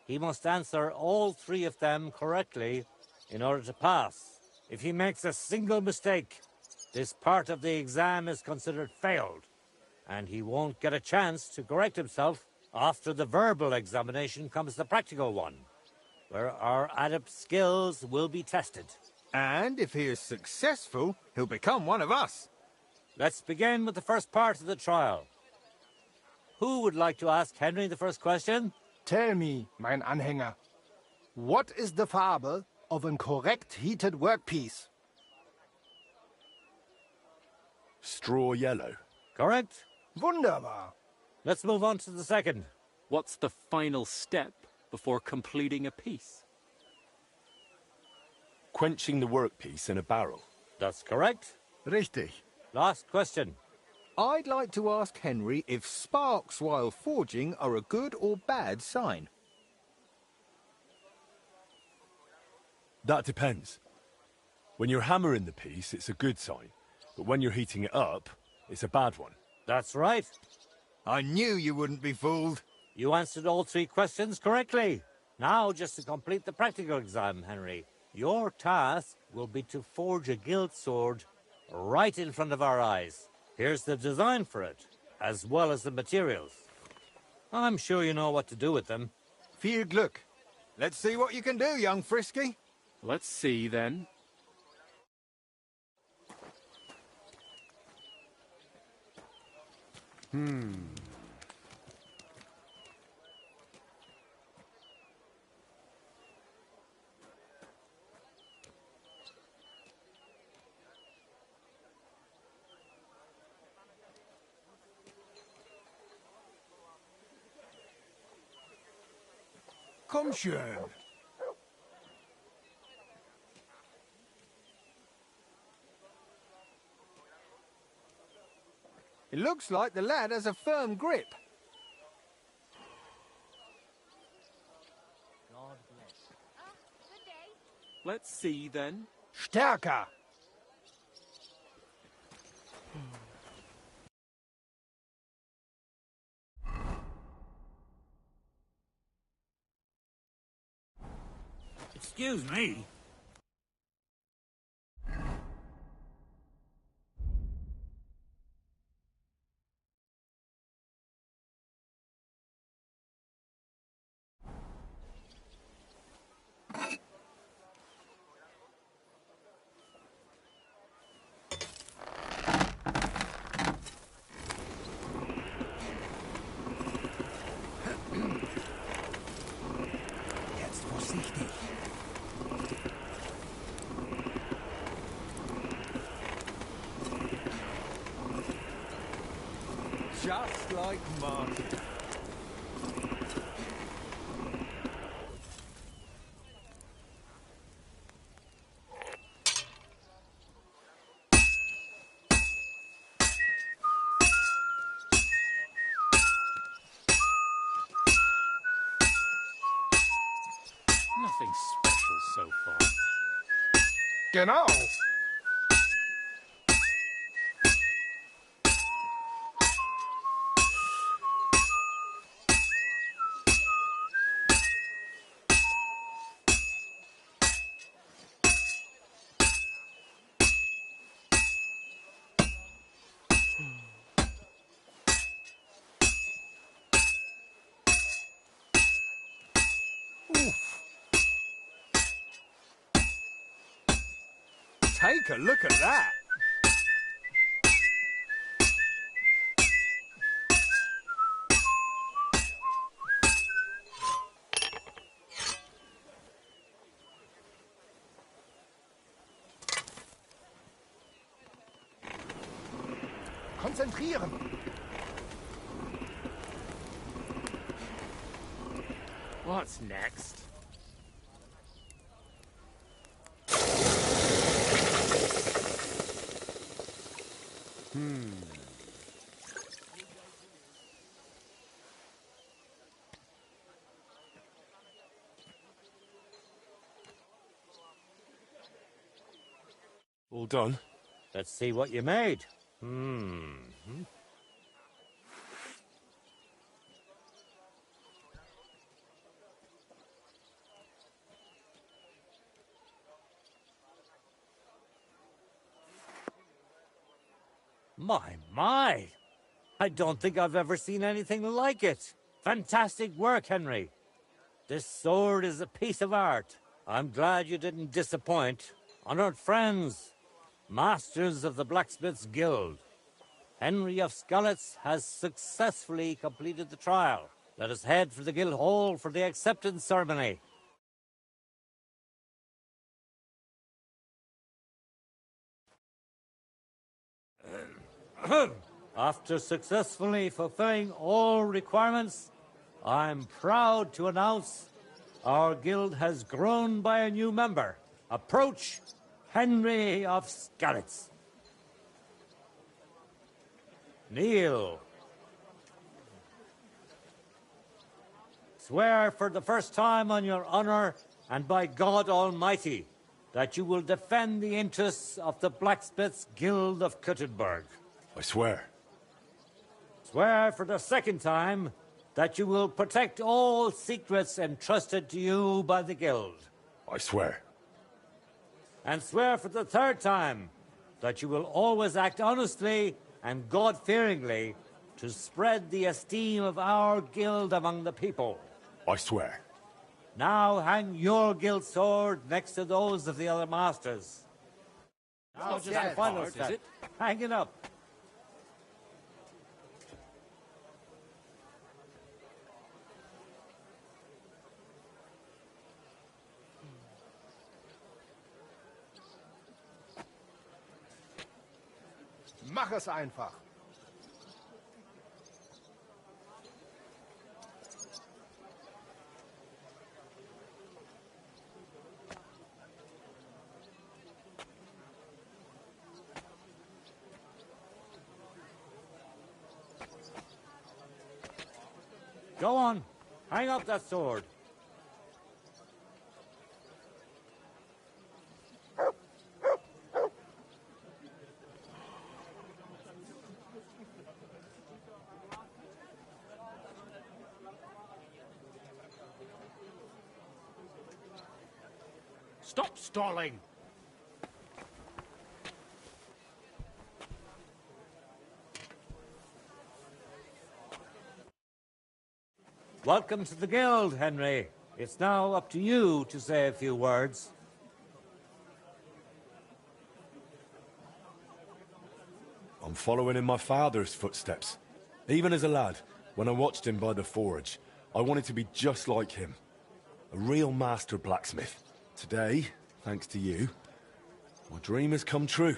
He must answer all three of them correctly in order to pass. If he makes a single mistake, this part of the exam is considered failed, and he won't get a chance to correct himself. After the verbal examination comes the practical one, where our adept skills will be tested. And if he is successful, he'll become one of us. Let's begin with the first part of the trial. Who would like to ask Henry the first question? Tell me, mein Anhänger, what is the Farbe of a correct heated workpiece? Straw yellow. Correct. Wunderbar. Let's move on to the second. What's the final step before completing a piece? Quenching the workpiece in a barrel. That's correct. Richtig. Last question. I'd like to ask Henry if sparks while forging are a good or bad sign. That depends. When you're hammering the piece, it's a good sign. But when you're heating it up, it's a bad one. That's right. I knew you wouldn't be fooled. You answered all three questions correctly. Now, just to complete the practical exam, Henry, your task will be to forge a gilt sword right in front of our eyes. Here's the design for it, as well as the materials. I'm sure you know what to do with them. Viel Glück. Let's see what you can do, young Frisky. Let's see, then. Komm schön. It looks like the lad has a firm grip. Let's see, then. Stärker. Excuse me. Jetzt vorsichtig. Just like mine. Nothing special so far. Genau. Take a look at that. Konzentrieren. What's next? All done? Let's see what you made. My! I don't think I've ever seen anything like it. Fantastic work, Henry. This sword is a piece of art. I'm glad you didn't disappoint. Honored friends, masters of the Blacksmith's Guild, Henry of Skalitz has successfully completed the trial. Let us head for the guild hall for the acceptance ceremony. After successfully fulfilling all requirements, I'm proud to announce our guild has grown by a new member. Approach Henry of Skalitz. Kneel. Swear for the first time on your honor and by God Almighty that you will defend the interests of the Blacksmiths Guild of Kuttenberg. I swear. Swear for the second time that you will protect all secrets entrusted to you by the Guild. I swear. And swear for the third time that you will always act honestly and God-fearingly to spread the esteem of our guild among the people. I swear. Now hang your guild sword next to those of the other masters. Now just the final hard, step. is it? Hang it up. Mach es einfach. Go on. Hang up that sword. Stop stalling! Welcome to the guild, Henry. It's now up to you to say a few words. I'm following in my father's footsteps. Even as a lad, when I watched him by the forge, I wanted to be just like him. A real master blacksmith. Today, thanks to you, my dream has come true.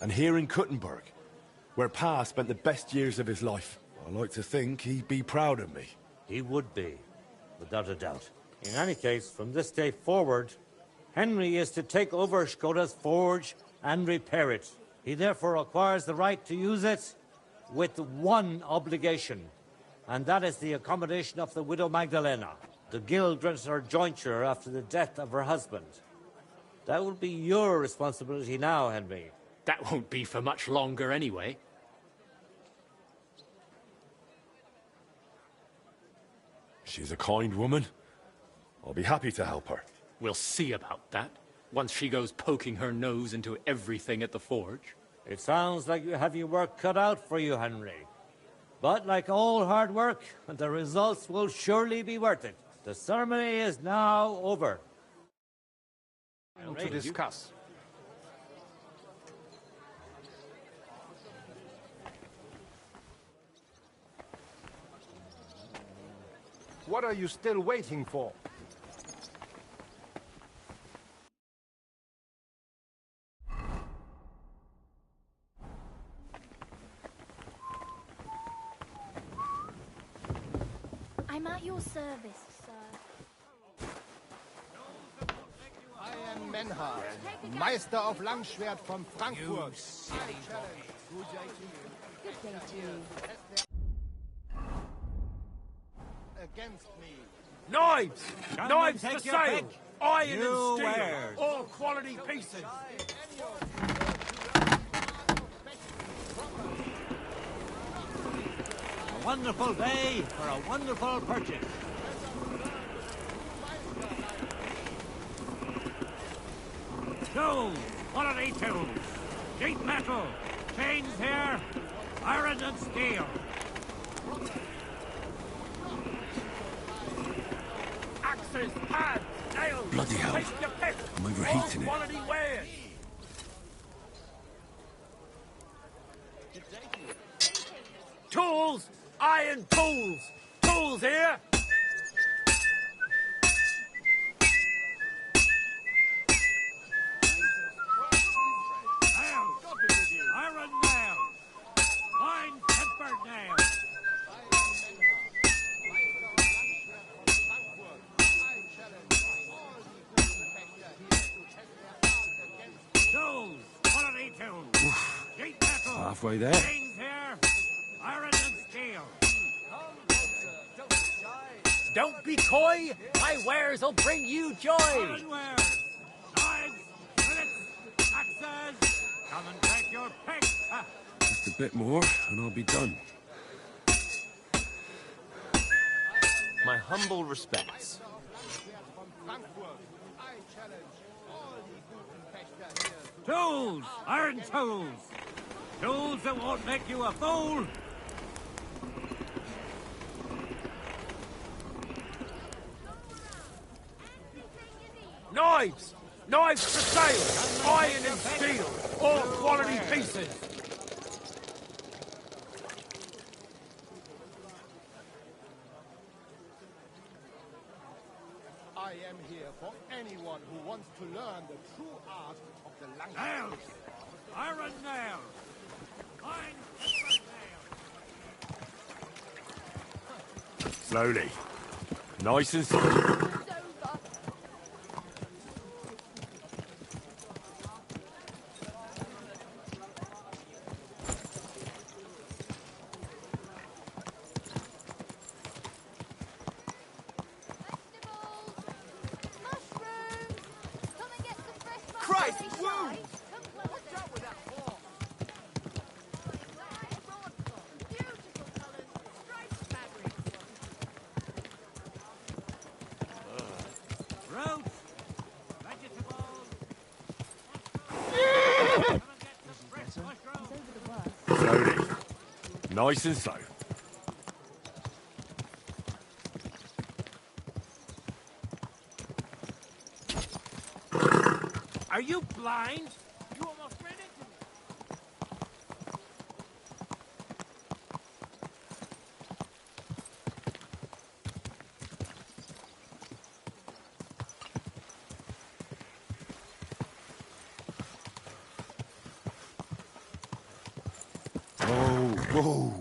And here in Kuttenberg, where Pa spent the best years of his life, I like to think he'd be proud of me. He would be, without a doubt. In any case, from this day forward, Henry is to take over Skoda's forge and repair it. He therefore acquires the right to use it with one obligation, and that is the accommodation of the widow Magdalena. The guild rents her jointure after the death of her husband. That will be your responsibility now, Henry. That won't be for much longer anyway. She's a kind woman. I'll be happy to help her. We'll see about that, once she goes poking her nose into everything at the forge. It sounds like you have your work cut out for you, Henry. But like all hard work, the results will surely be worth it. The ceremony is now over. To discuss. What are you still waiting for? I'm at your service, sir. I am Menhard, Meister of Langschwert from Frankfurt. Good day to you. Against me. Knives! Knives take for your sale! pick. Iron New and steel! wares. All quality pieces! A wonderful day for a wonderful purchase. Tools! Quality tools! Cheap metal! Chains here. Iron and steel. Axes, pads, nails. Bloody hell. Take your pick. I'm overheating it. All quality wares. Tools, iron tools. Tools here. Nails. Iron nails. Fine tempered nails. Tools. Quality tools. Sheet metal. Halfway there. Chains here. Iron and steel. Don't be coy. My wares will bring you joy. Iron wares. Knives. Fillets. Axes. Come and take your pick. Just a bit more, and I'll be done. My humble respects. Tools. Iron tools. Tools that won't make you a fool. Knives. Knives for sale. Iron and steel. All quality pieces. I am here for anyone who wants to learn the true art of the language. Nails. Iron nails. Fine tempered nails. Slowly. Nice and slow. Christ, woo! Fruit. Vegetables. Come and get some fresh mushrooms. Slowly. Nice and slow. Are you blind? You almost ran into me. Whoa.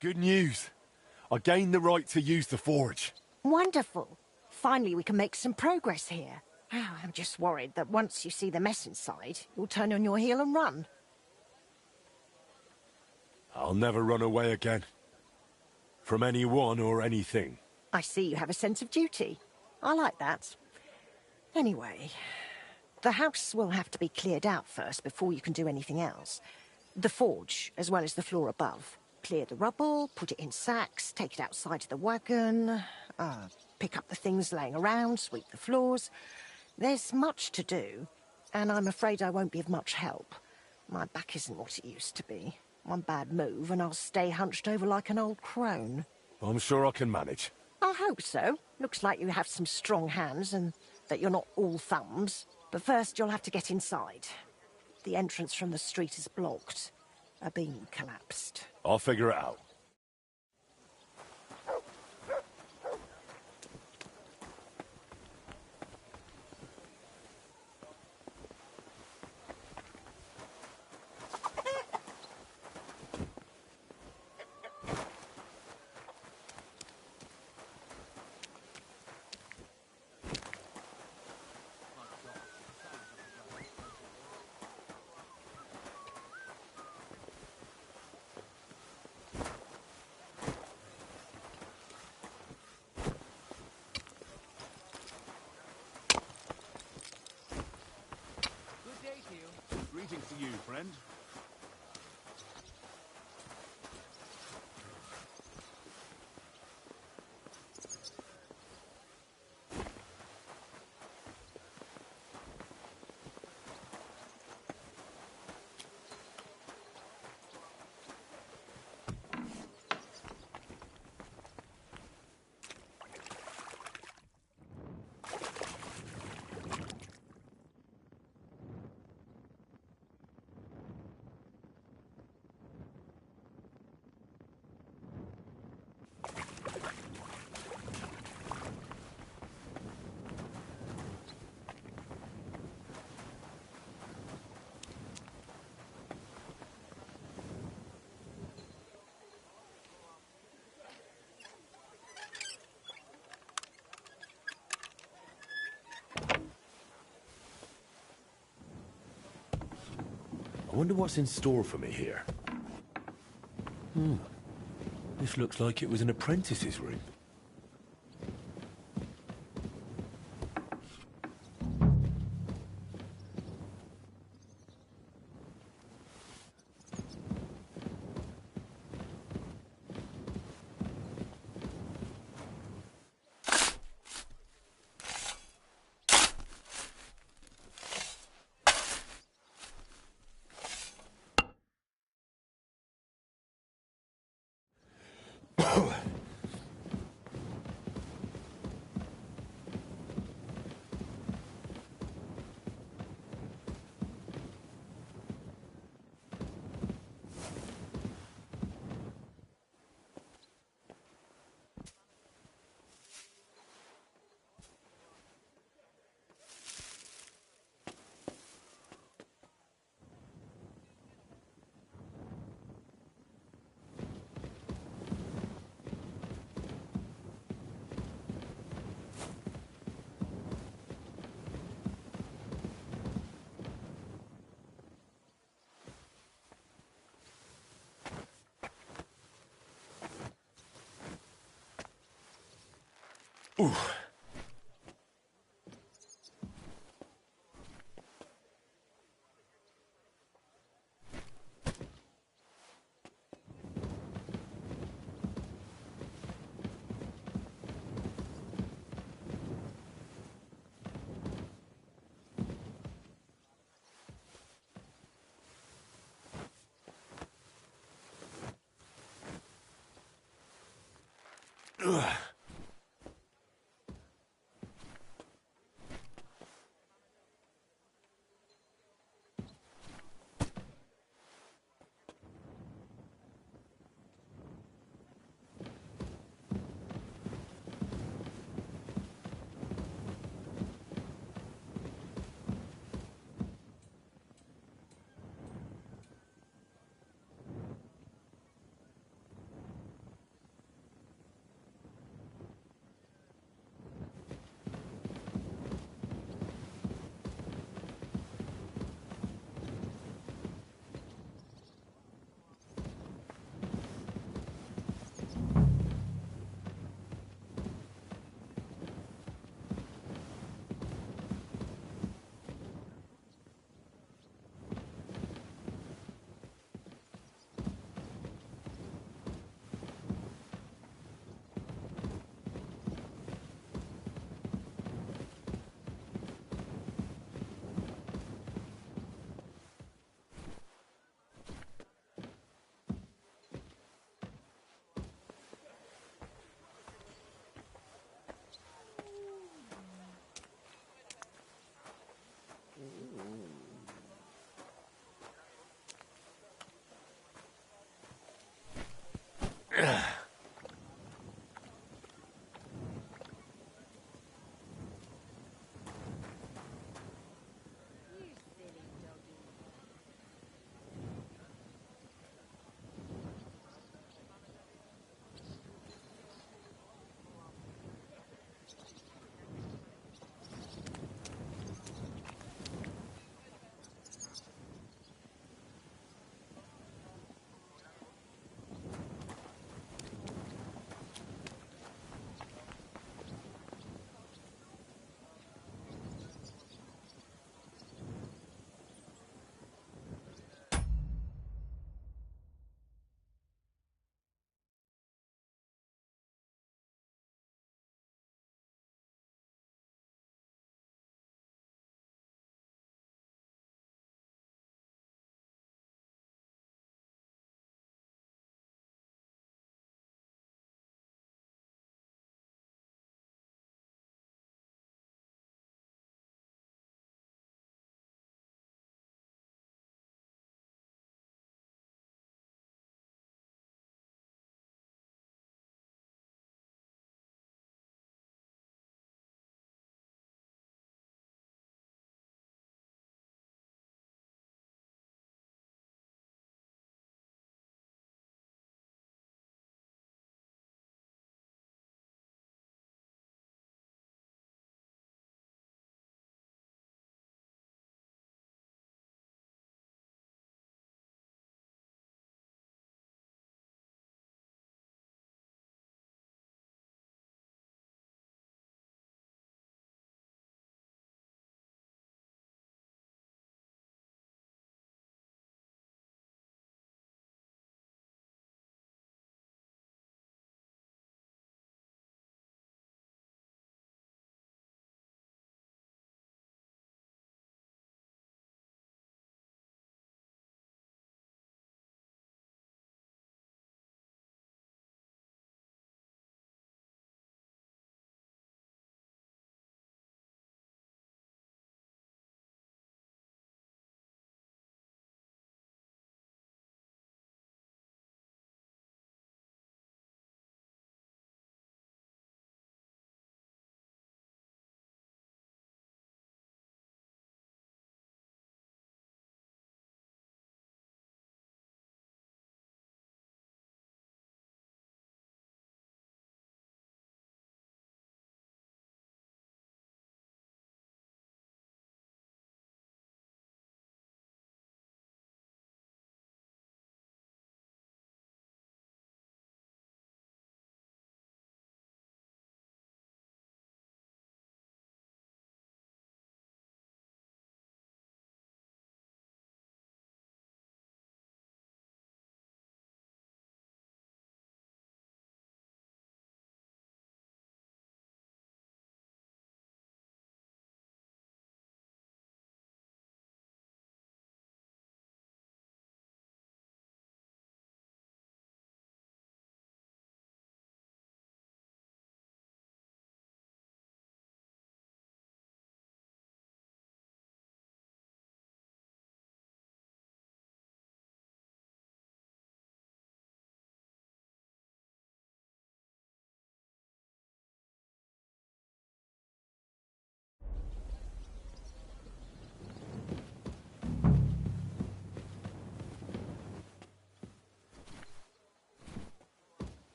Good news. I gained the right to use the forge. Wonderful. Finally, we can make some progress here. Oh, I'm just worried that once you see the mess inside, you'll turn on your heel and run. I'll never run away again. From anyone or anything. I see you have a sense of duty. I like that. Anyway, the house will have to be cleared out first before you can do anything else. The forge, as well as the floor above. Clear the rubble, put it in sacks, take it outside to the wagon, pick up the things laying around, sweep the floors. There's much to do, and I'm afraid I won't be of much help. My back isn't what it used to be. One bad move, and I'll stay hunched over like an old crone. I'm sure I can manage. I hope so. Looks like you have some strong hands, and that you're not all thumbs. But first, you'll have to get inside. The entrance from the street is blocked. A beam collapsed. I'll figure it out. Greetings to you, friend. I wonder what's in store for me here. This looks like it was an apprentice's room. Ooh.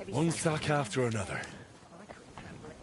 be One sacked. sack after another. I couldn't handle it.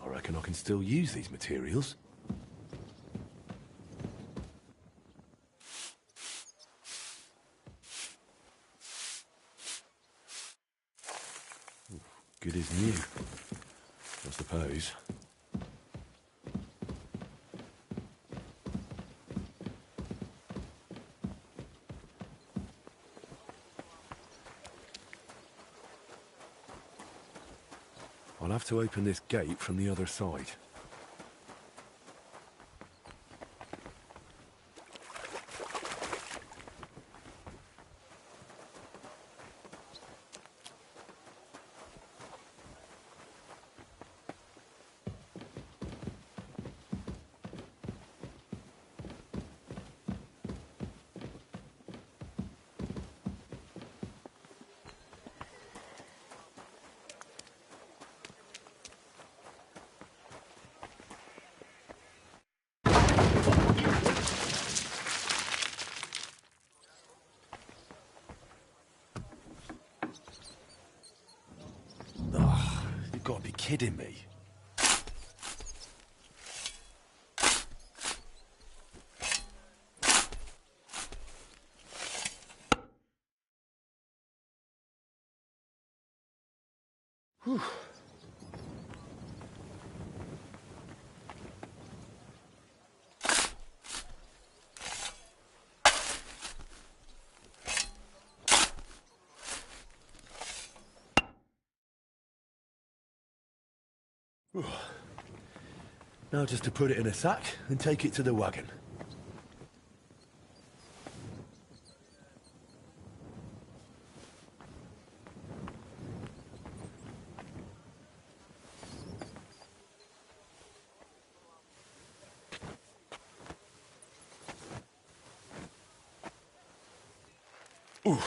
I reckon I can still use these materials. Good as new, I suppose. I'll have to open this gate from the other side. You've got to be kidding me. Whew. Now just to put it in a sack and take it to the wagon. Ooh.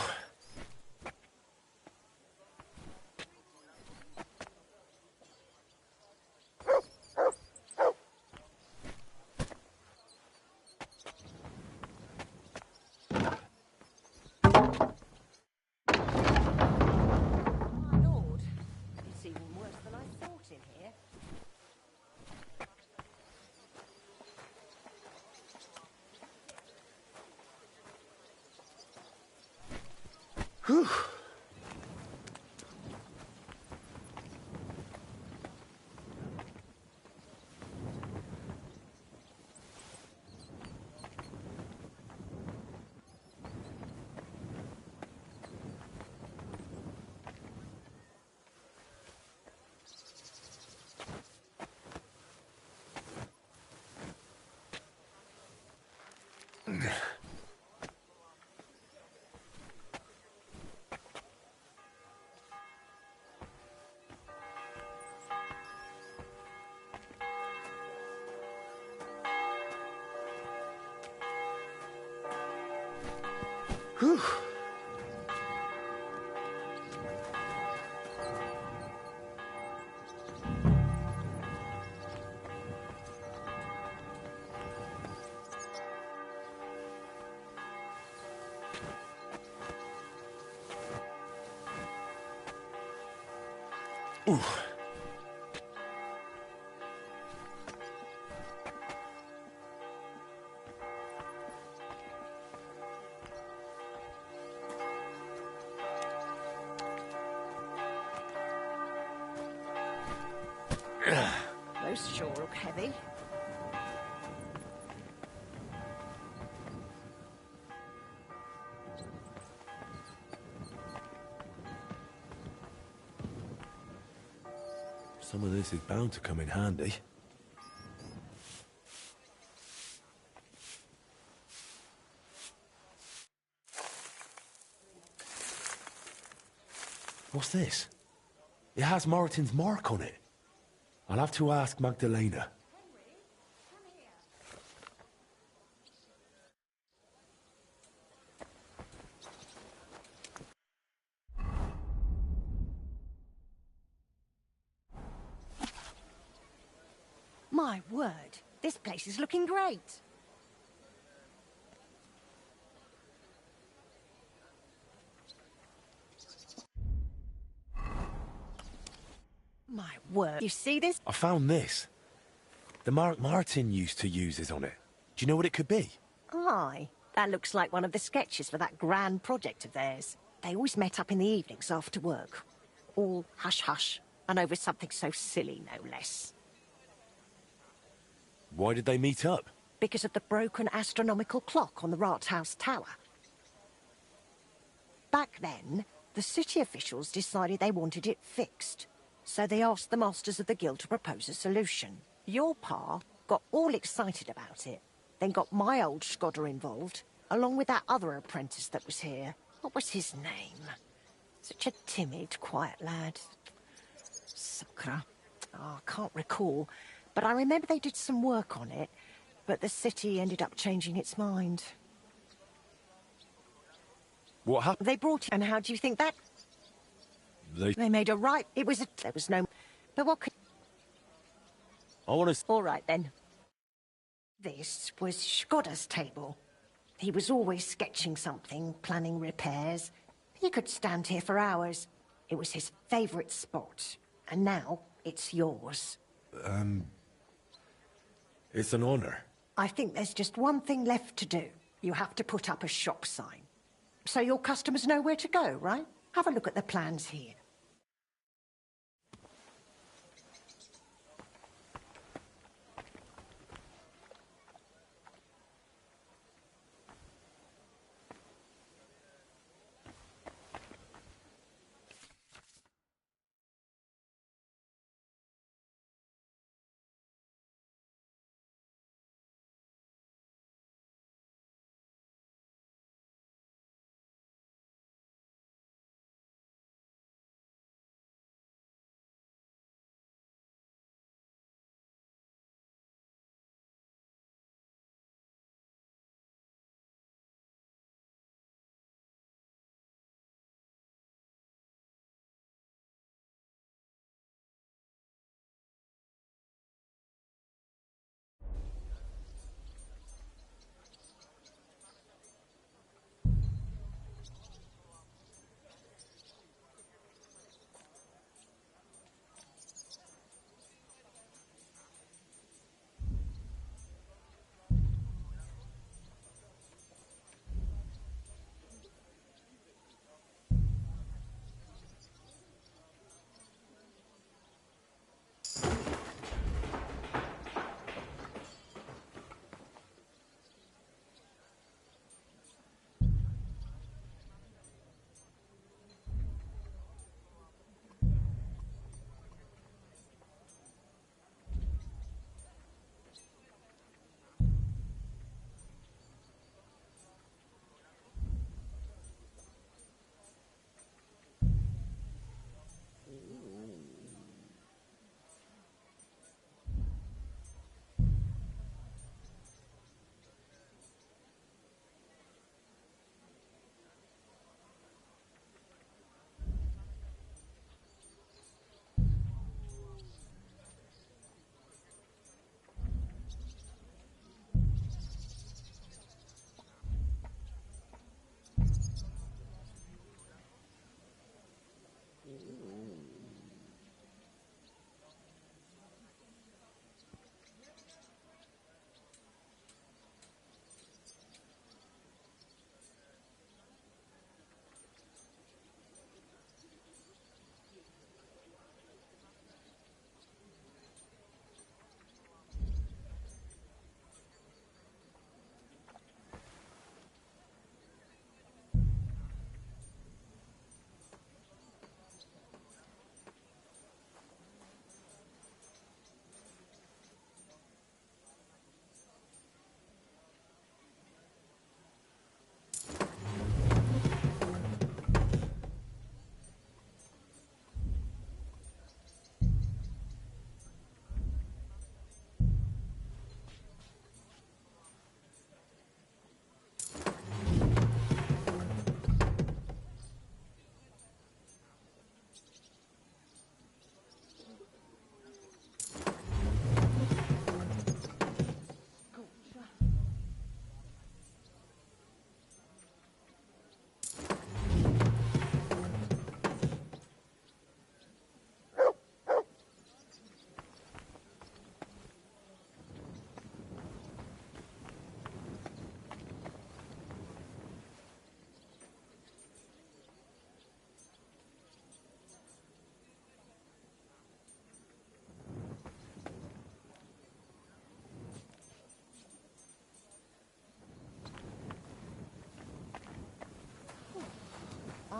My lord, it's even worse than I thought in here. Whew. Whew. Ooh. Those sure look heavy. Some of this is bound to come in handy. What's this? It has Moreton's mark on it. I'll have to ask Magdalena. My word, this place is looking great. My word, you see this? I found this. The mark Martin used to use is on it. Do you know what it could be? Aye, that looks like one of the sketches for that grand project of theirs. They always met up in the evenings after work. All hush-hush, and over something so silly, no less. Why did they meet up? Because of the broken astronomical clock on the Rathaus Tower. Back then, the city officials decided they wanted it fixed. So they asked the masters of the guild to propose a solution. Your pa got all excited about it, then got my old Skodder involved, along with that other apprentice that was here. What was his name? Such a timid, quiet lad. Sakra. Oh, I can't recall. But I remember they did some work on it, but the city ended up changing its mind. What happened? They brought it, and how do you think that? They made a right. It was a. There was no. But what could? I want to... All right then. This was Skodder's table. He was always sketching something, planning repairs. He could stand here for hours. It was his favourite spot, and now it's yours. It's an honor. I think there's just one thing left to do. You have to put up a shop sign. So your customers know where to go, right? Have a look at the plans here.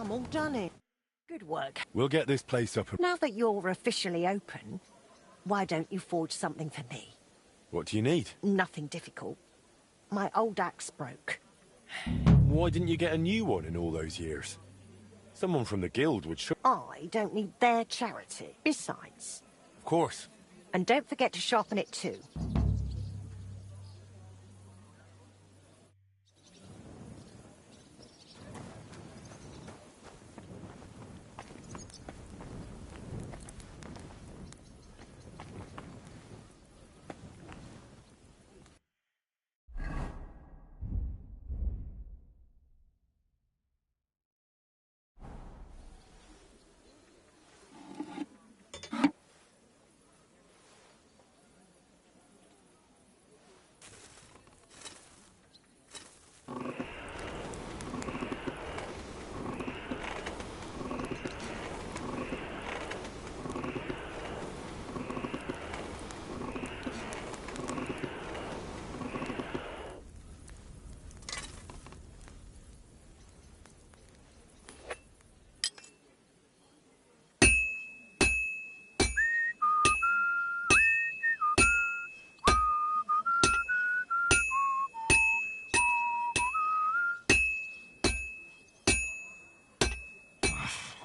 I'm all done here. Good work. We'll get this place up and... Now that you're officially open, why don't you forge something for me? What do you need? Nothing difficult. My old axe broke. Why didn't you get a new one in all those years? Someone from the guild would show... I don't need their charity. Besides. Of course. And don't forget to sharpen it too.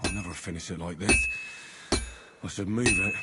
I'll never finish it like this. I should move it.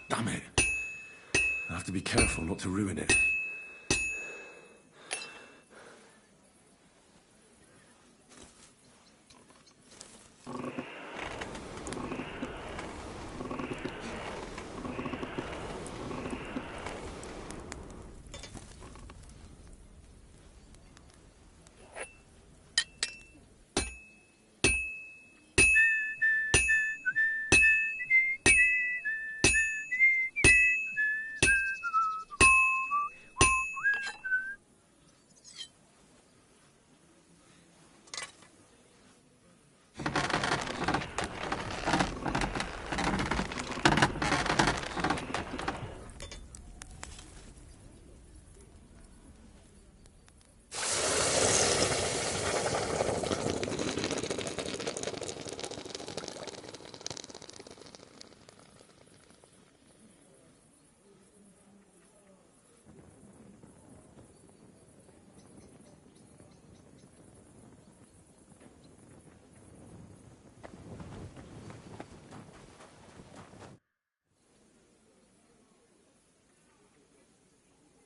Damn it. I have to be careful not to ruin it.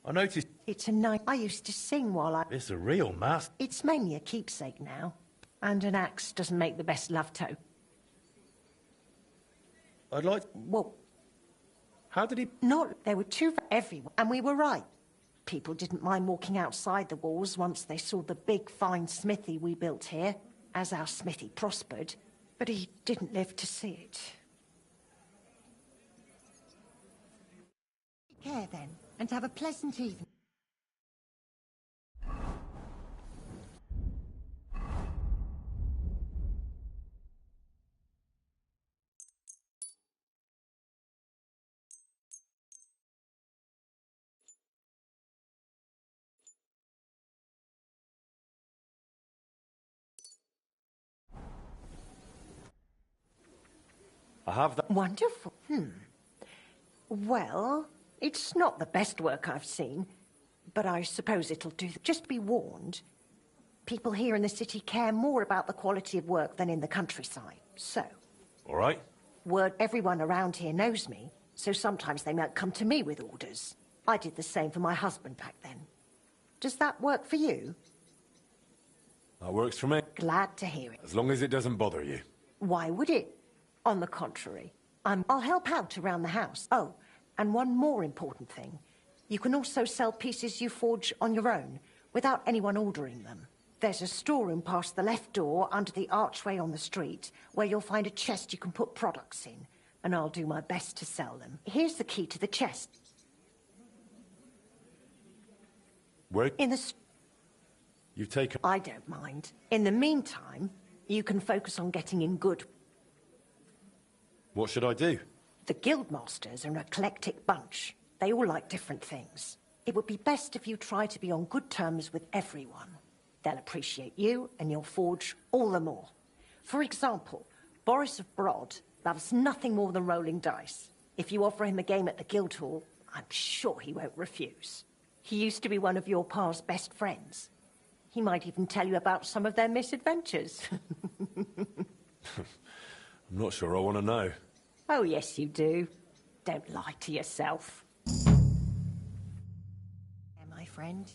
I noticed... It's a night I used to sing while I... It's a real master. It's mainly a keepsake now. And an axe doesn't make the best love toe. I'd like... Well... How did he... Not... There were two for everyone, and we were right. People didn't mind walking outside the walls once they saw the big, fine smithy we built here, as our smithy prospered. But he didn't live to see it. Take care, then, and have a pleasant evening. I have that... Wonderful. Well, it's not the best work I've seen, but I suppose it'll do. Just be warned, people here in the city care more about the quality of work than in the countryside. So... All right. Word everyone around here knows me, so sometimes they might come to me with orders. I did the same for my husband back then. Does that work for you? That works for me. Glad to hear it. As long as it doesn't bother you. Why would it? On the contrary, I'll help out around the house. Oh, and one more important thing. You can also sell pieces you forge on your own, without anyone ordering them. There's a storeroom past the left door under the archway on the street where you'll find a chest you can put products in, and I'll do my best to sell them. Here's the key to the chest. Where? In the... You've taken... I don't mind. In the meantime, you can focus on getting in good. What should I do? The Guildmasters are an eclectic bunch. They all like different things. It would be best if you try to be on good terms with everyone. They'll appreciate you and your forge all the more. For example, Boris of Brod loves nothing more than rolling dice. If you offer him a game at the Guildhall, I'm sure he won't refuse. He used to be one of your pa's best friends. He might even tell you about some of their misadventures. I'm not sure I want to know. Oh, yes, you do. Don't lie to yourself. My friend.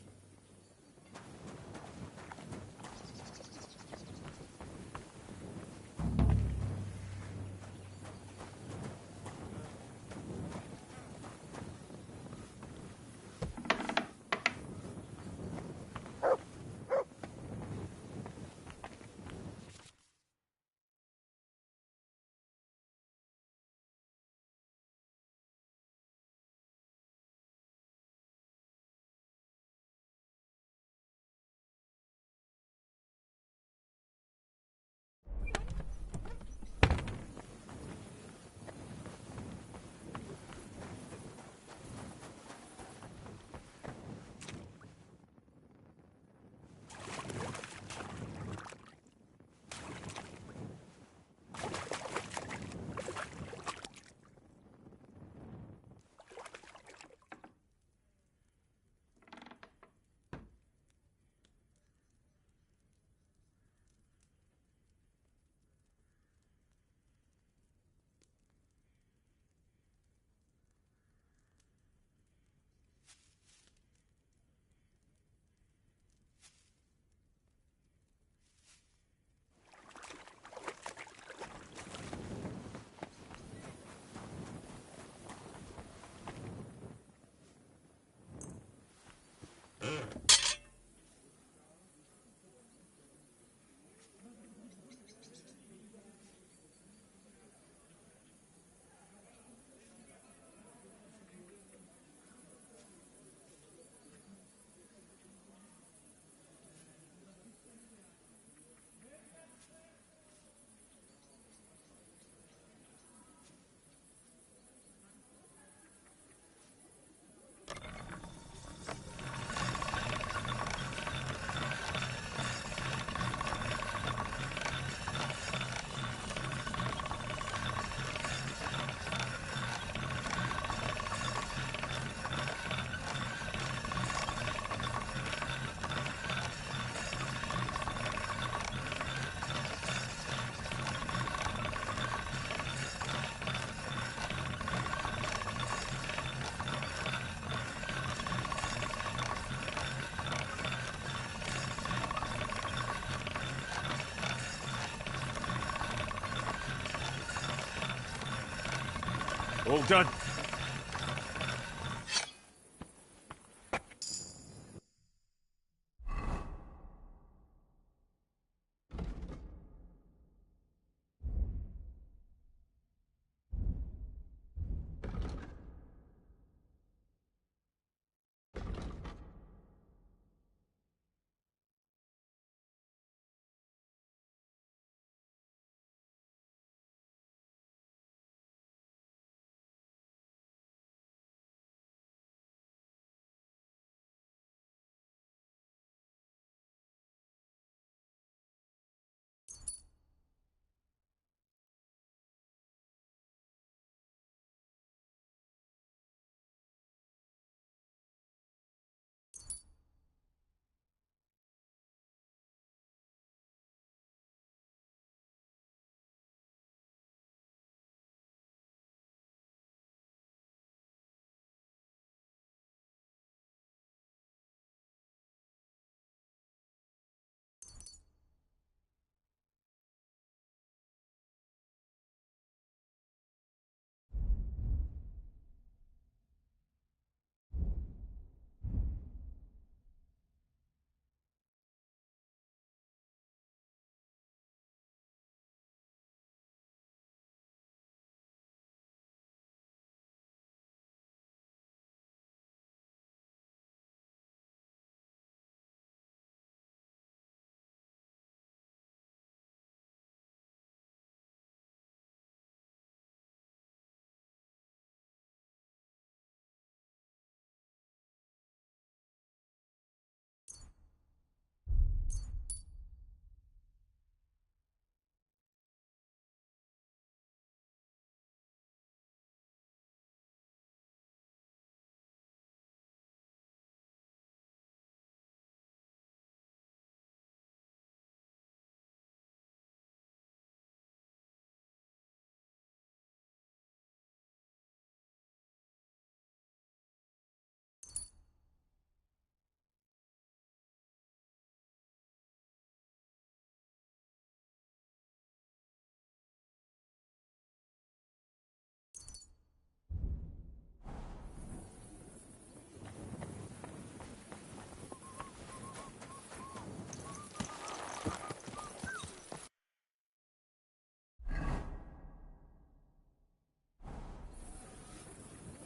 All done.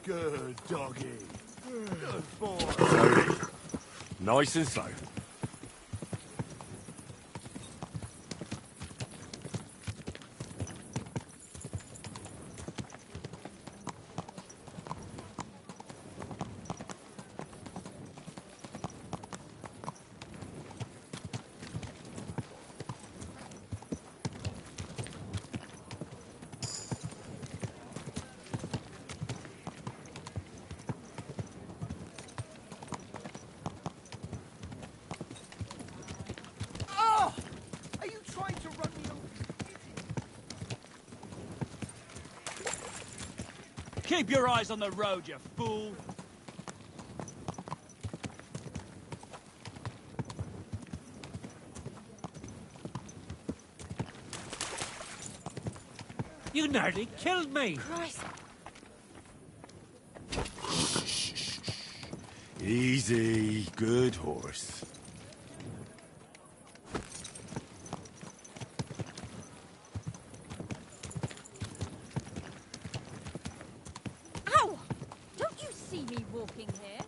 Good doggy. Good boy. Slowly. Nice and slow. Oh! Are you trying to run me over? Keep your eyes on the road, you fool! You nearly killed me! Christ. Easy. Good horse. Ow! Don't you see me walking here?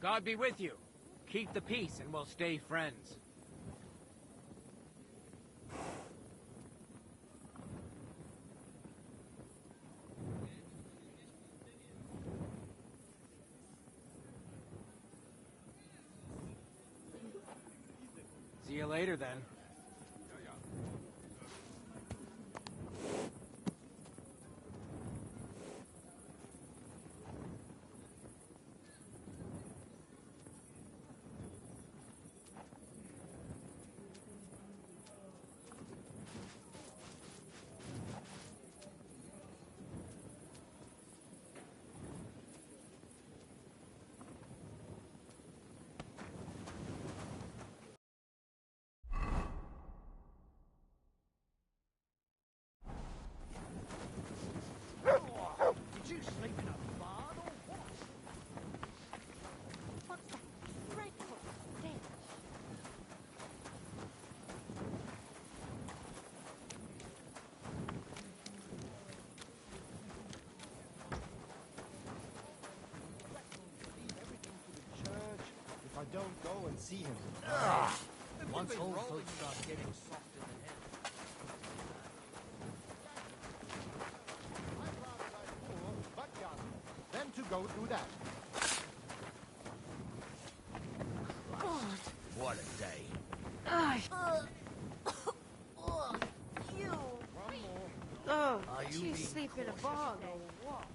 God be with you. Keep the peace and we'll stay friends. See you later then. Did you sleep in a barn or what? What's that dreadful stench? If I don't go and see him. Once old folks start getting soft in the head. I'd rather die poor, but young, than to go through that. What a day. Oh, Are you do you being sleep in a barn or what?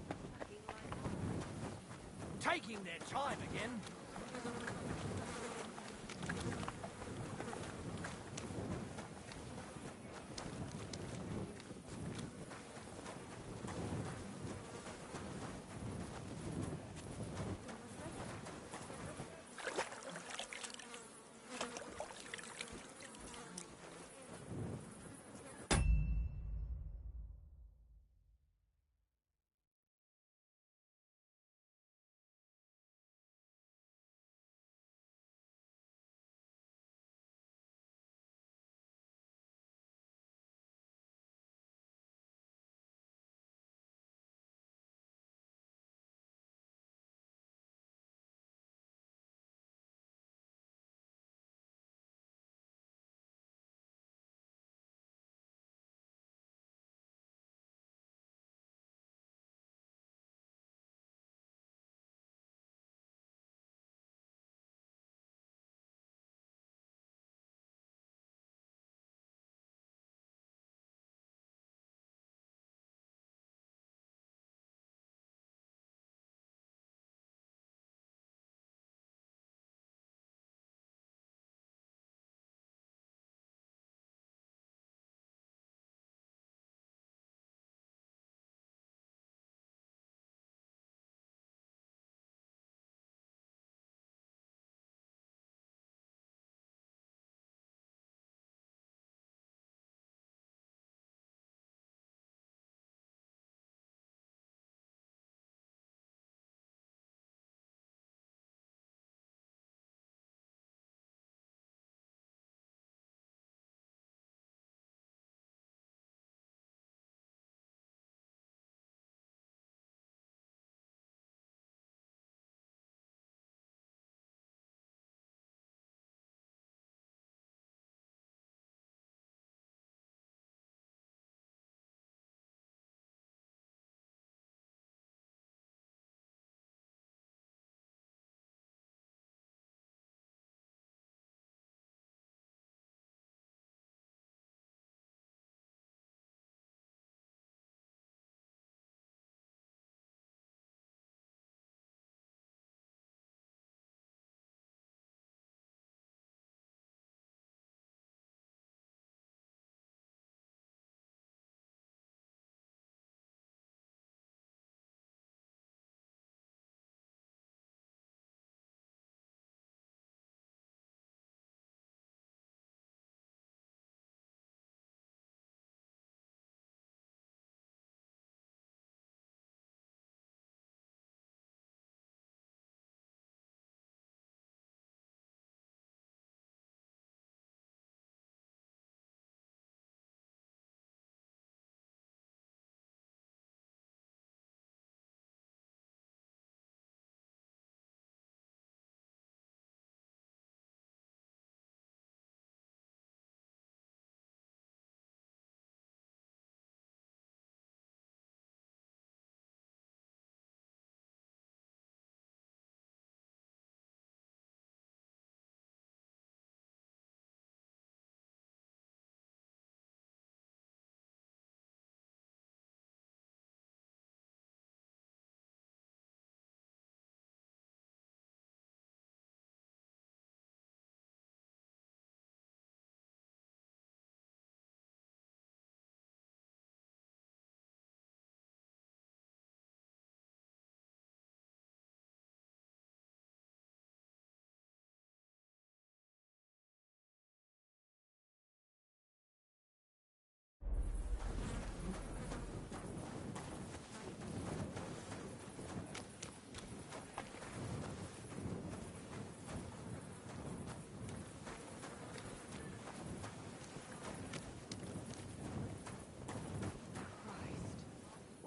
Taking their time again.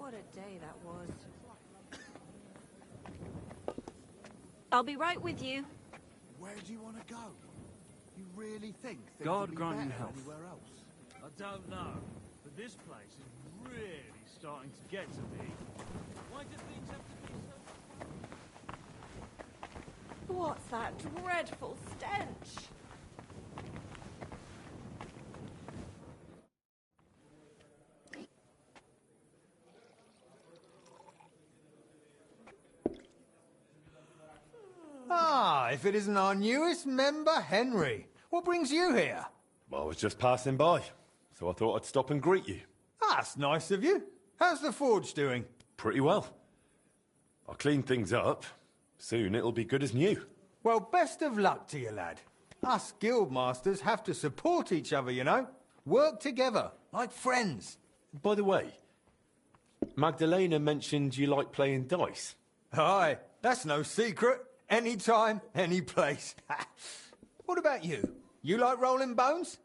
What a day that was. I'll be right with you. Where do you want to go? You really think things God will be grant you better health. anywhere else? I don't know, but this place is really starting to get to me. Why do things have to be so... What's that dreadful stench? Ah, if it isn't our newest member, Henry. What brings you here? Well, I was just passing by, so I thought I'd stop and greet you. That's nice of you. How's the forge doing? Pretty well. I'll clean things up. Soon it'll be good as new. Well, best of luck to you, lad. Us guildmasters have to support each other, you know? Work together, like friends. By the way, Magdalena mentioned you like playing dice. Aye, that's no secret. Anytime, any place. What about you? You like rolling bones?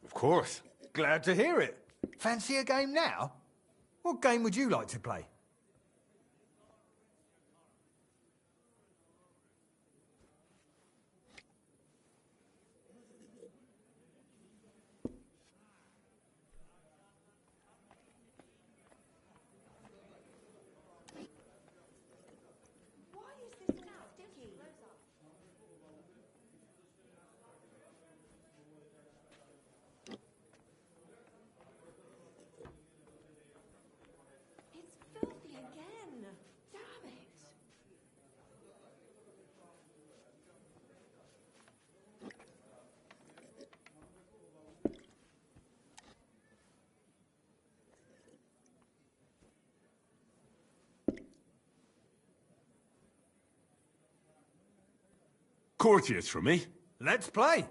Of course. Glad to hear it. Fancy a game now? What game would you like to play? Courtiers for me. Let's play.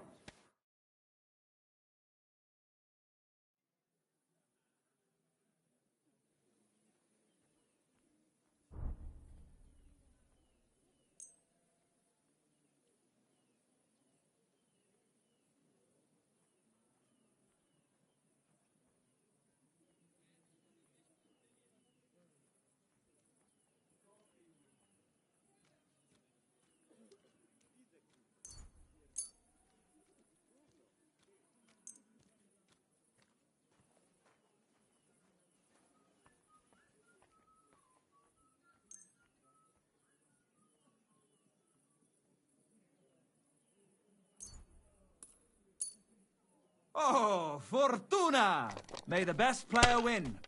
Oh, Fortuna! May the best player win.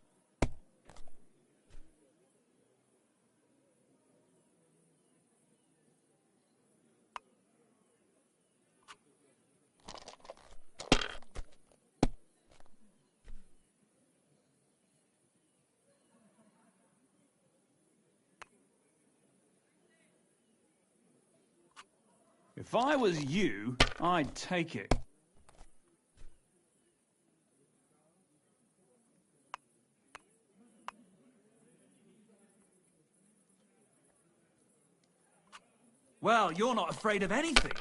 If I was you, I'd take it. Well, you're not afraid of anything.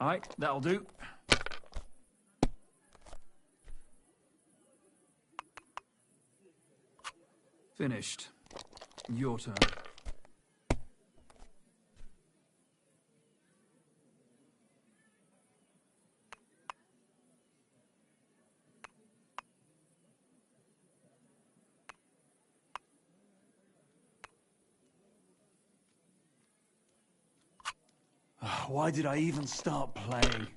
All right, that'll do. Finished. Your turn. Why did I even start playing?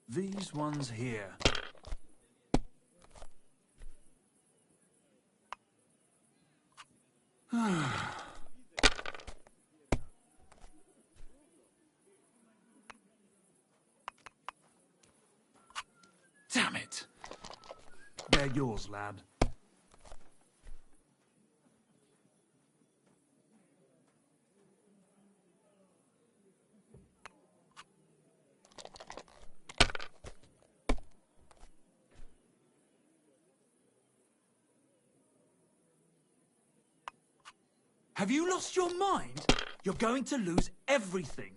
These ones here. Damn it! They're yours, lad. Have you lost your mind? You're going to lose everything.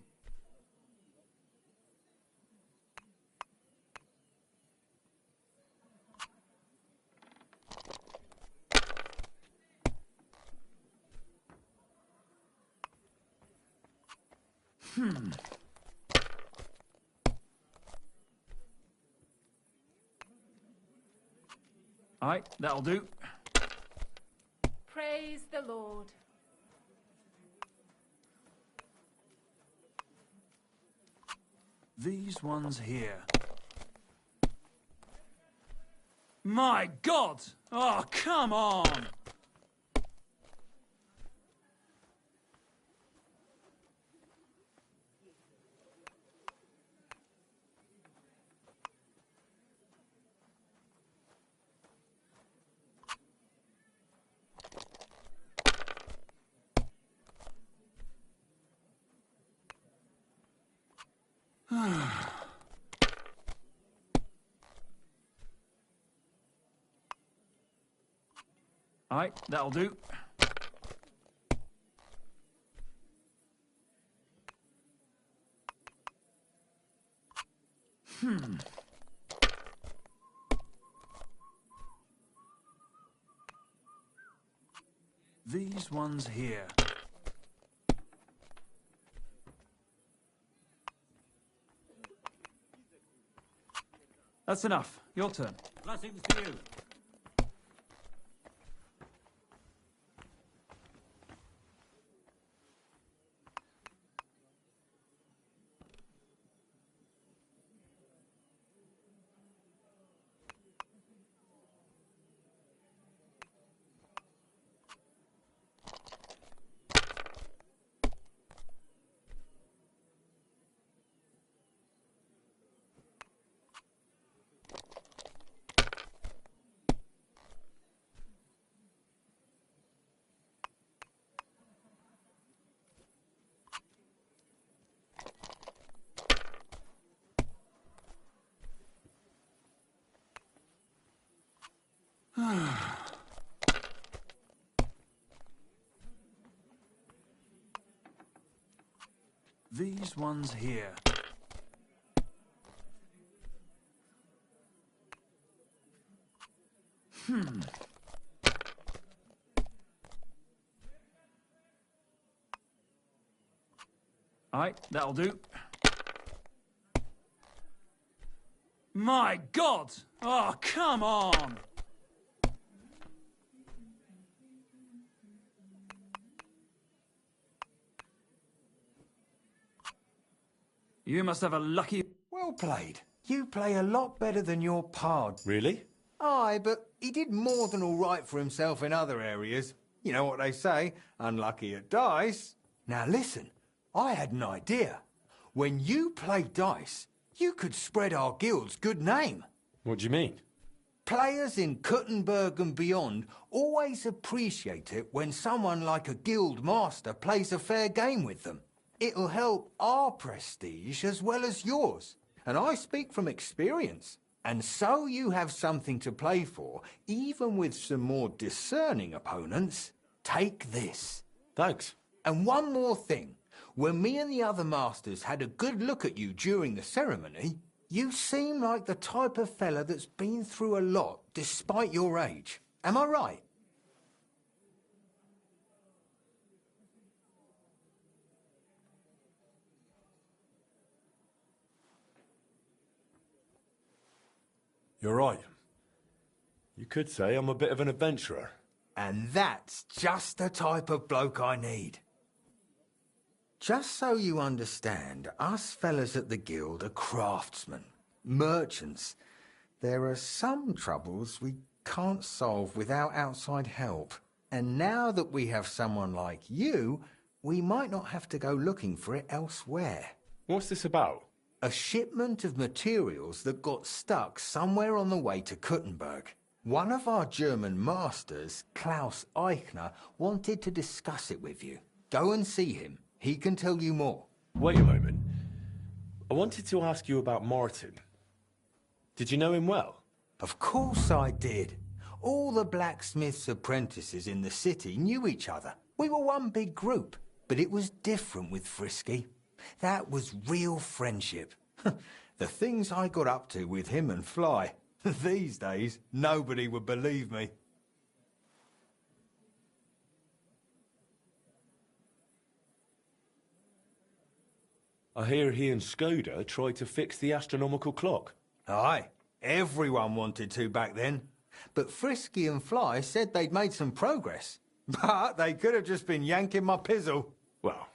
Aye, that'll do. Praise the Lord. These ones here. My God! Oh, come on! Aye, that'll do. These ones here. That's enough. Your turn. Blessings to you. These ones here. Aye, that'll do. My God! Oh, come on! You must have a lucky... Well played. You play a lot better than your pard. Really? Aye, but he did more than all right for himself in other areas. You know what they say, unlucky at dice. Now listen, I had an idea. When you play dice, you could spread our guild's good name. What do you mean? Players in Kuttenberg and beyond always appreciate it when someone like a guild master plays a fair game with them. It'll help our prestige as well as yours. And I speak from experience. And so you have something to play for, even with some more discerning opponents. Take this. Thanks. And one more thing. When me and the other masters had a good look at you during the ceremony, you seem like the type of fella that's been through a lot despite your age. Am I right? You're right. You could say I'm a bit of an adventurer. And that's just the type of bloke I need. Just so you understand, us fellas at the guild are craftsmen, merchants. There are some troubles we can't solve without outside help. And now that we have someone like you, we might not have to go looking for it elsewhere. What's this about? A shipment of materials that got stuck somewhere on the way to Kuttenberg. One of our German masters, Klaus Eichner, wanted to discuss it with you. Go and see him. He can tell you more. Wait a moment. I wanted to ask you about Martin. Did you know him well? Of course I did. All the blacksmith's apprentices in the city knew each other. We were one big group, but it was different with Frisky. That was real friendship. The things I got up to with him and Fly. These days, nobody would believe me. I hear he and Skoda tried to fix the astronomical clock. Aye, everyone wanted to back then. But Frisky and Fly said they'd made some progress. But they could have just been yanking my pizzle. Well,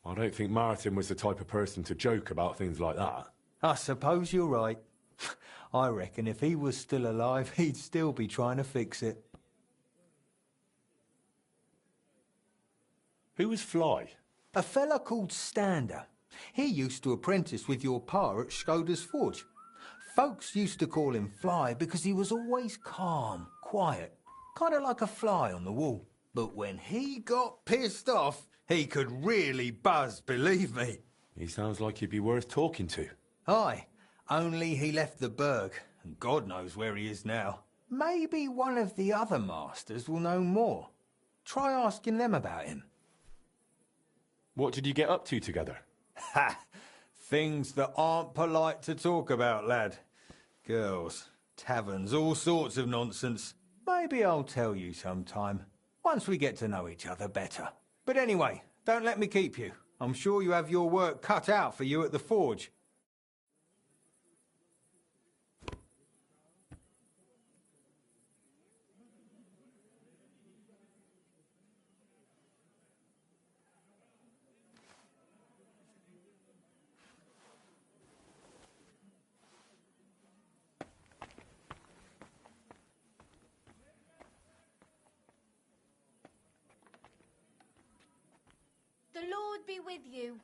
I don't think Martin was the type of person to joke about things like that. I suppose you're right. I reckon if he was still alive, he'd still be trying to fix it. Who was Fly? A fella called Stander. He used to apprentice with your pa at Skoda's forge. Folks used to call him Fly because he was always calm, quiet, kind of like a fly on the wall. But when he got pissed off, he could really buzz, believe me. He sounds like he'd be worth talking to. Aye, only he left the burg, and God knows where he is now. Maybe one of the other masters will know more. Try asking them about him. What did you get up to together? Ha! Things that aren't polite to talk about, lad. Girls, taverns, all sorts of nonsense. Maybe I'll tell you sometime, once we get to know each other better. But anyway, don't let me keep you. I'm sure you have your work cut out for you at the forge. The Lord be with you.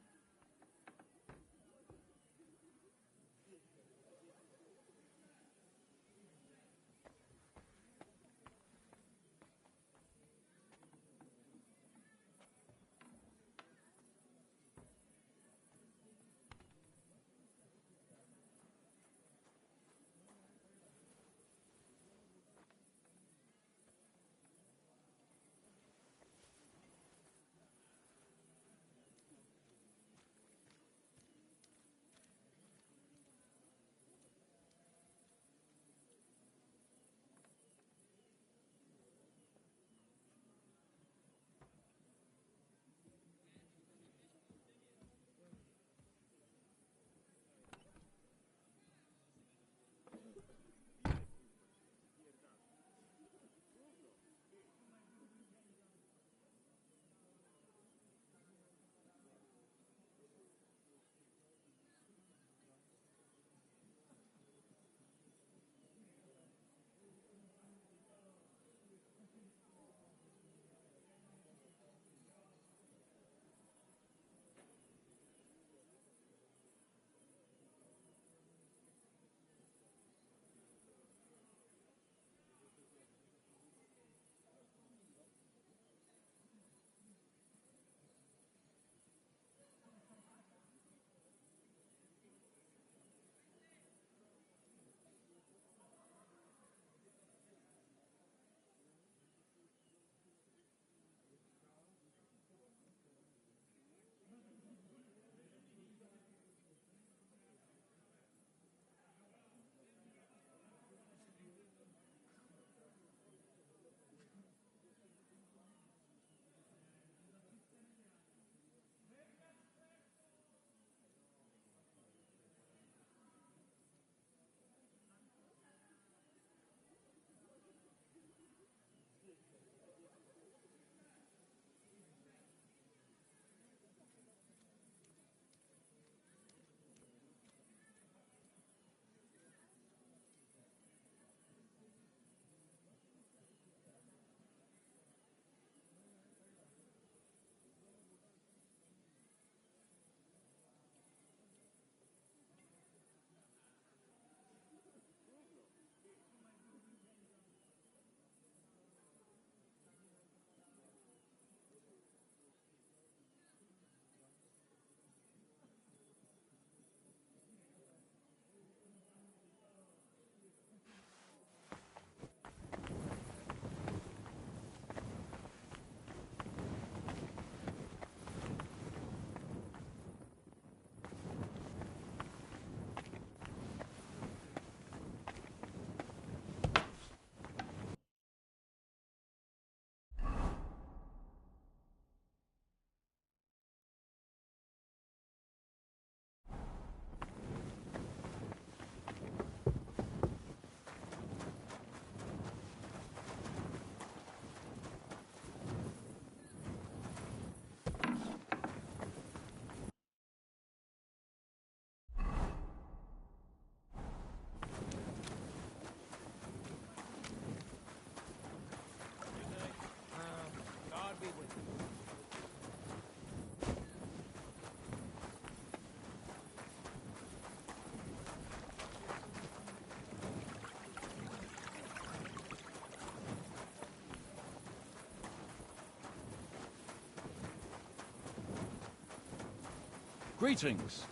Greetings.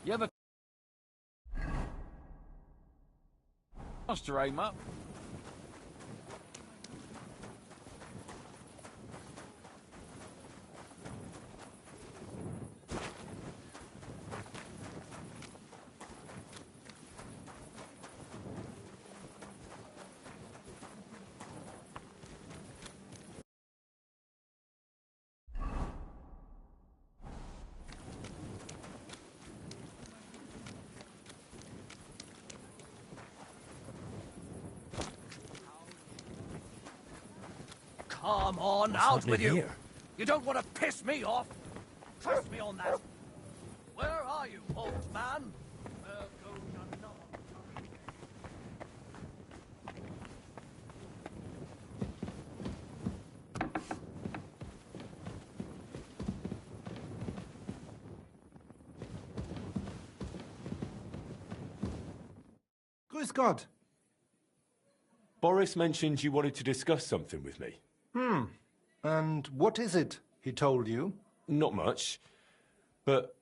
You ever Master aim up? Come on, What's out happening with you! here? You don't want to piss me off! Trust me on that! Where are you, old man? Where goes another? Grüß Gott. Boris mentioned you wanted to discuss something with me. And what is it he told you? Not much, but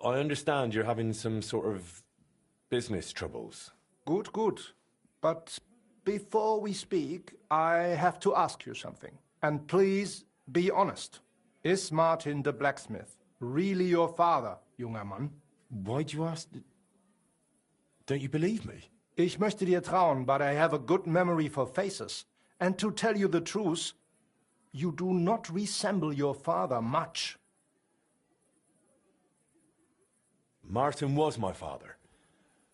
I understand you're having some sort of business troubles. Good, good. But before we speak, I have to ask you something. And please be honest. Is Martin the blacksmith really your father, junger Mann? Why do you ask? Don't you believe me? Ich möchte dir trauen, but I have a good memory for faces. And to tell you the truth, you do not resemble your father much. Martin was my father,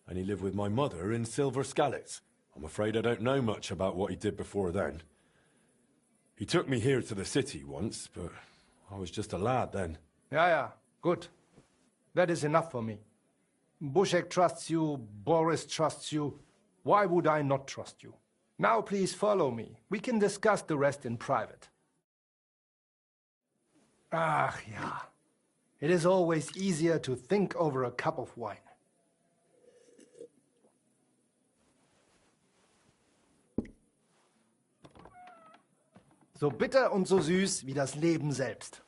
and he lived with my mother in Silver Skallets. I'm afraid I don't know much about what he did before then. He took me here to the city once, but I was just a lad then. Yeah, good. That is enough for me. Bushek trusts you, Boris trusts you. Why would I not trust you? Now please follow me. We can discuss the rest in private. Ach ja. It is always easier to think over a cup of wine. So bitter und so süß wie das Leben selbst.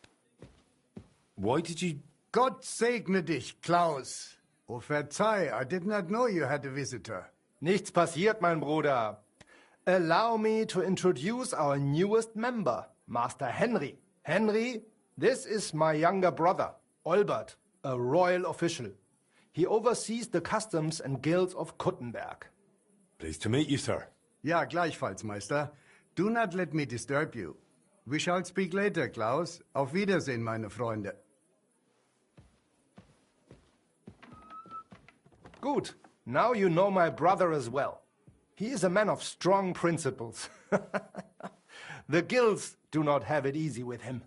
Why did you... Gott segne dich, Klaus. Oh, verzeih, I did not know you had a visitor. Nichts passiert, mein Bruder. Allow me to introduce our newest member, Master Henry. Henry, this is my younger brother, Olbert, a royal official. He oversees the customs and guilds of Kuttenberg. Pleased to meet you, sir. Ja, gleichfalls, Meister. Do not let me disturb you. We shall speak later, Klaus. Auf Wiedersehen, meine Freunde. Good. Now you know my brother as well. He is a man of strong principles. The guilds do not have it easy with him.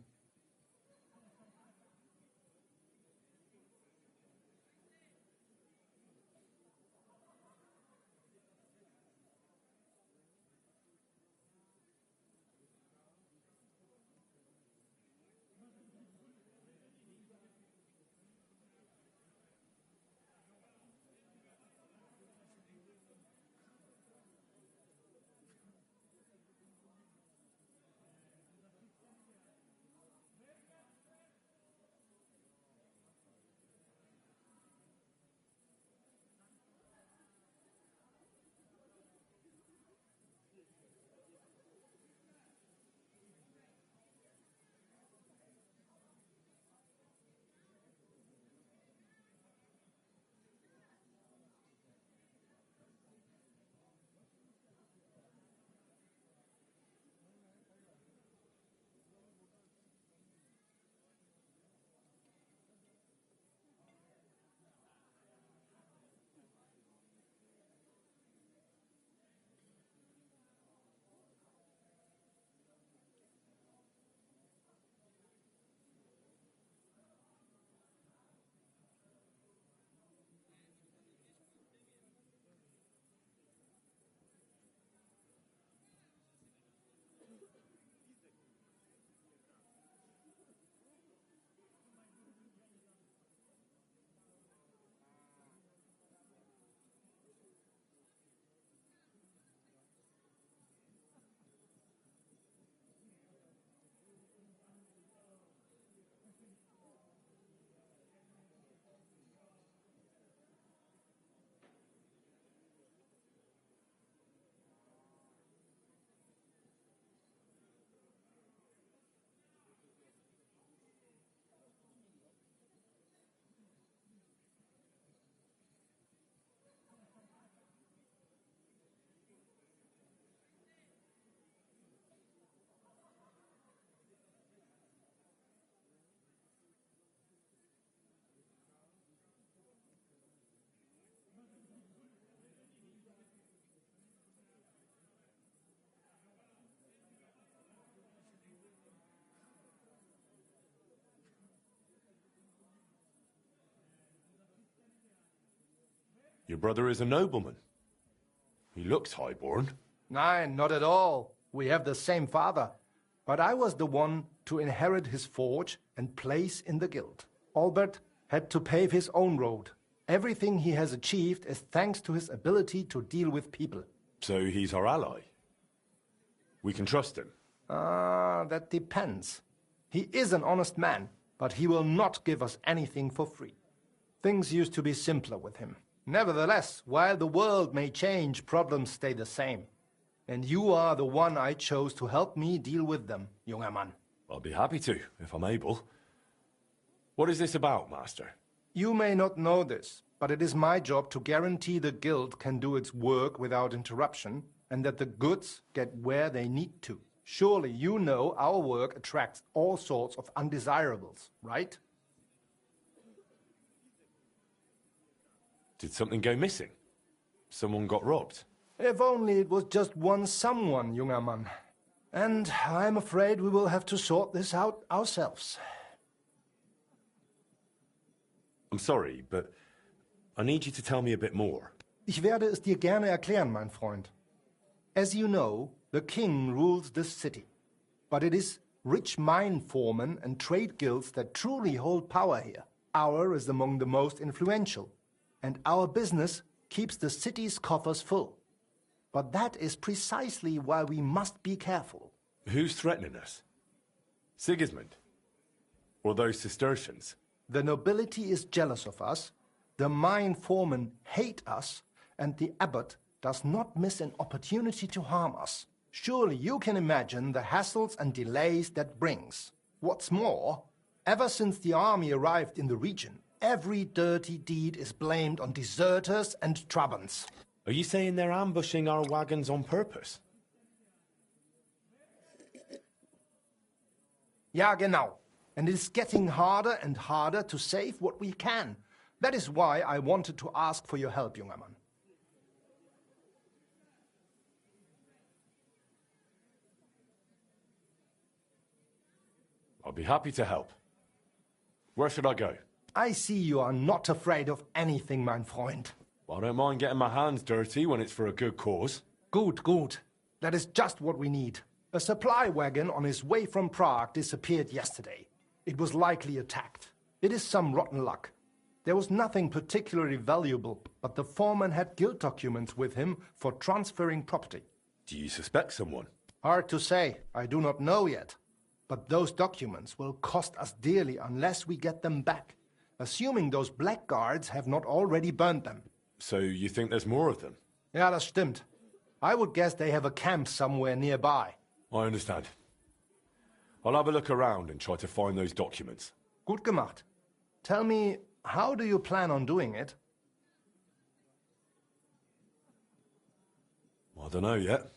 Your brother is a nobleman. He looks highborn. Nein, not at all. We have the same father. But I was the one to inherit his forge and place in the guild. Albert had to pave his own road. Everything he has achieved is thanks to his ability to deal with people. So he's our ally? We can trust him? That depends. He is an honest man, but he will not give us anything for free. Things used to be simpler with him. Nevertheless, while the world may change, problems stay the same. And you are the one I chose to help me deal with them, junger Mann. I'll be happy to, if I'm able. What is this about, Master? You may not know this, but it is my job to guarantee the guild can do its work without interruption, and that the goods get where they need to. Surely you know our work attracts all sorts of undesirables, right? Did something go missing? Someone got robbed? If only it was just one someone, junger Mann. And I'm afraid we will have to sort this out ourselves. I'm sorry, but I need you to tell me a bit more. Ich werde es dir gerne erklären, mein Freund. As you know, the king rules this city. But it is rich mine foremen and trade guilds that truly hold power here. Our is among the most influential. And our business keeps the city's coffers full. But that is precisely why we must be careful. Who's threatening us? Sigismund? Or those Cistercians? The nobility is jealous of us, the mine foremen hate us, and the abbot does not miss an opportunity to harm us. Surely you can imagine the hassles and delays that brings. What's more, ever since the army arrived in the region, every dirty deed is blamed on deserters and Trabants. Are you saying they're ambushing our wagons on purpose? Ja, genau. And it is getting harder and harder to save what we can. That is why I wanted to ask for your help, junger Mann. I'll be happy to help. Where should I go? I see you are not afraid of anything, mein Freund. I don't mind getting my hands dirty when it's for a good cause. Good, good. That is just what we need. A supply wagon on his way from Prague disappeared yesterday. It was likely attacked. It is some rotten luck. There was nothing particularly valuable, but the foreman had guild documents with him for transferring property. Do you suspect someone? Hard to say. I do not know yet. But those documents will cost us dearly unless we get them back, assuming those blackguards have not already burned them. So you think there's more of them? Ja, das stimmt. I would guess they have a camp somewhere nearby. I understand. I'll have a look around and try to find those documents. Gut gemacht. Tell me, how do you plan on doing it? I don't know yet.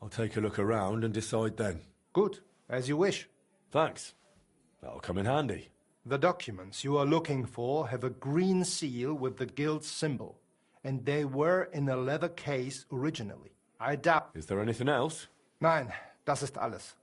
I'll take a look around and decide then. Good, as you wish. Thanks. That'll come in handy. The documents you are looking for have a green seal with the guild's symbol, and they were in a leather case originally. I doubt... Is there anything else? Nein, das ist alles.